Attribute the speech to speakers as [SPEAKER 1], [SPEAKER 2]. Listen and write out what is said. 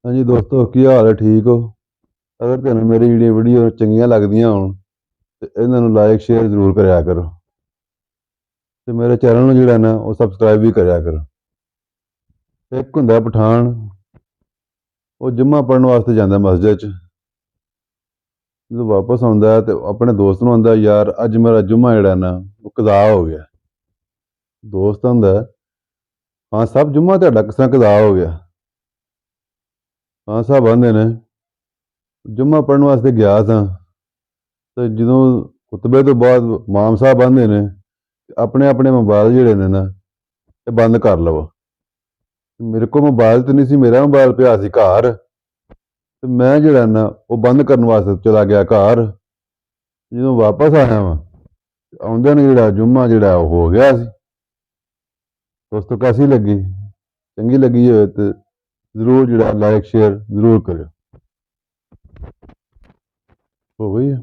[SPEAKER 1] हाँ जी दोस्तों, की हाल है? ठीक हो? अगर तुहानू मेरी जी वीडियो चंगियां लगदियां होण ते इन्हां नू लाइक शेयर जरूर करा करो ते मेरे चैनल नू जिहड़ा ना वो सबसक्राइब भी करा करो। एक हुंदा पठान, वो जुम्मा पढ़न वास्ते जांदा मस्जिद च। जो वापस आउंदा है ते अपने दोस्त नू आंदा, यार अज मेरा जुम्मा जिहड़ा ना वो कज़ा हो गया। दोस्त आंदा, हाँ साहब जुम्मा तुहाडा किस तरह कज़ा हो गया? हाँ साहब आंदे ने, जुम्मा पढ़न वास्ते गया सां ते जदों खुतबे तो बाद इमाम साहब आंदे ने अपने अपने मोबाइल जिहड़े ने ना ये बंद कर लवो। मेरे को मोबाइल तो नहीं सी, मेरा मोबाइल पिया सी घर ते मैं जिहड़ा ना वो बंद करन वास्ते चला गया घर। जदों वापस आया वां आउंदे ने जिहड़ा जुम्मा जिहड़ा हो गया सी। दोस्तों कैसी लगी? चंगी लगी होए ते जरूर जिहड़ा लाइक शेयर जरूर करियो। हो गई है।